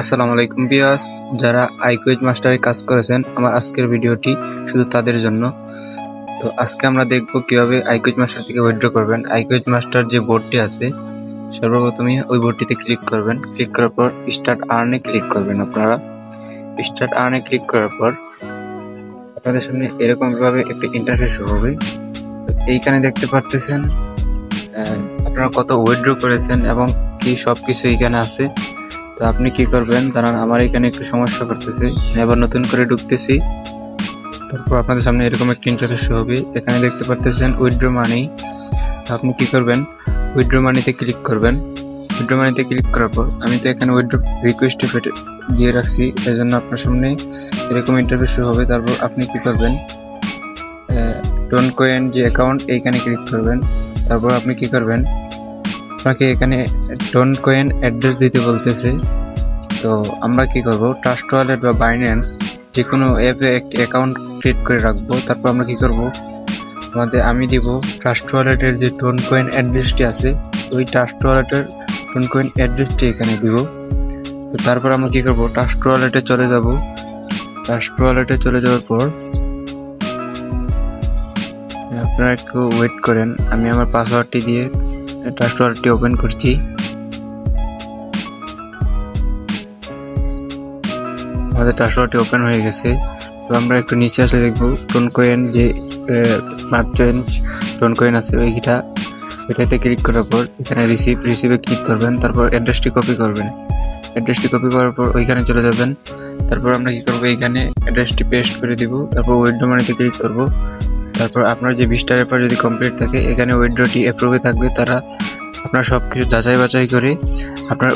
আসসালামু আলাইকুম ভিউয়ার্স, যারা আইকুইজ মাস্টারে কাজ করেছেন আমার আজকের ভিডিওটি শুধু তাদের জন্য। তো আজকে আমরা দেখব কিভাবে আইকুইজ মাস্টার থেকে উইথড্র করবেন। আইকুইজ মাস্টার যে বোর্ডটি আছে সর্বপ্রথমে ওই বোর্ডটিতে ক্লিক করবেন। ক্লিক করার পর স্টার্ট আর্নে ক্লিক করবেন। আপনারা স্টার্ট আর্নে ক্লিক করার পর আপনাদের সামনে এরকম ভাবে একটি ইন্টারফেস হবে। তো এইখানে দেখতে পারতেছেন আপনারা কত উইথড্র করেছেন এবং কি সবকিছু এইখানে আছে। তো আপনি কি করবেন, কারণ আমার এখানে একটু সমস্যা করতেছে, আমি আবার নতুন করে ঢুকতেছি। তারপর আপনাদের সামনে এরকম একটা ইন্টারফেস হবে। এখানে দেখতে পারতেছেন উইথড্র মানি। আপনি কি করবেন, উইথড্র মানিতে ক্লিক করবেন। উইথড্র মানিতে ক্লিক করার পর আমি তো এখানে উইথড্র রিকোয়েস্ট দিয়ে রাখছি, এই জন্য আপনার সামনে এরকম ইন্টারফেস হবে। তারপর আপনি কি করবেন, টোন কয়েন যে অ্যাকাউন্ট এইখানে ক্লিক করবেন। তারপর আপনি কি করবেন, আপনাকে এখানে টোন কয়েন অ্যাড্রেস দিতে বলতেছে। তো আমরা কি করব, ট্রাস্ট ওয়ালেট বা বাইন্যান্স যে কোনো অ্যাপে একটি অ্যাকাউন্ট ক্রিয়েট করে রাখবো। তারপর আমরা কি করব, আমি দিব ট্রাস্ট ওয়ালেটের যে টোন কয়েন অ্যাড্রেসটি আছে ওই ট্রাস্ট ওয়ালেটের টোন কয়েন অ্যাড্রেসটি এখানে দিব। তো তারপর আমরা কি করব, ট্রাস্ট ওয়ালেটে চলে যাব। ট্রাস্ট ওয়ালেটে চলে যাওয়ার পর আপনারা একটু ওয়েট করেন, আমি আমার পাসওয়ার্ডটি দিয়ে ট্রাস্ট ওয়ালেটটি ওপেন করছি। আমাদের ট্রাস্ট ওয়ালেটটি ওপেন হয়ে গেছে। তো আমরা একটু নিচে আসলে দেখবো টোন কয়েন যে স্মার্ট চেঞ্জ টোন কয়েন আছে ওইটাতে ক্লিক করার পর এখানে রিসিভে ক্লিক করবেন। তারপর অ্যাড্রেসটি কপি করবেন। অ্যাড্রেসটি কপি করার পর ওইখানে চলে যাবেন। তারপর আমরা কি করবো, এইখানে অ্যাড্রেসটি পেস্ট করে দিব। তারপর উইথড্র মানিতে ক্লিক করব। তারপর আপনার যে 20টা রেফার যদি কমপ্লিট থাকে এখানে উইথড্রটি অ্যাপ্রুভে থাকবে। তারা আপনার সব কিছু যাচাই বাছাই করে আপনার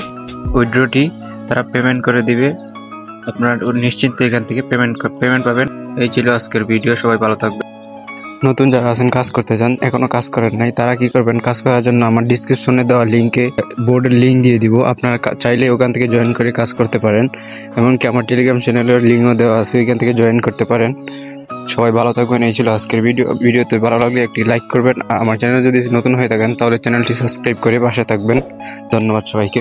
উইথড্রটি তারা পেমেন্ট করে দিবে। আপনার নিশ্চিন্তে এখান থেকে পেমেন্ট পাবেন। এই ছিল আজকের ভিডিও, সবাই ভালো থাকবে। নতুন যারা আছেন কাজ করতে চান, এখনো কাজ করেন নাই, তারা কি করবেন, কাজ করার জন্য আমার ডিসক্রিপশনে দেওয়া লিঙ্কে বোর্ডের লিঙ্ক দিয়ে দিব। আপনারা চাইলে ওখান থেকে জয়েন করে কাজ করতে পারেন। এমনকি আমার টেলিগ্রাম চ্যানেলের লিঙ্কও দেওয়া আছে, ওইখান থেকে জয়েন করতে পারেন। সবাই ভালো থাকবেন। এই ছিল আজকের ভিডিওতে ভালো লাগলে একটি লাইক করবেন। আর আমার চ্যানেল যদি নতুন হয়ে থাকেন তাহলে চ্যানেলটি সাবস্ক্রাইব করে পাশে থাকবেন। ধন্যবাদ সবাইকে।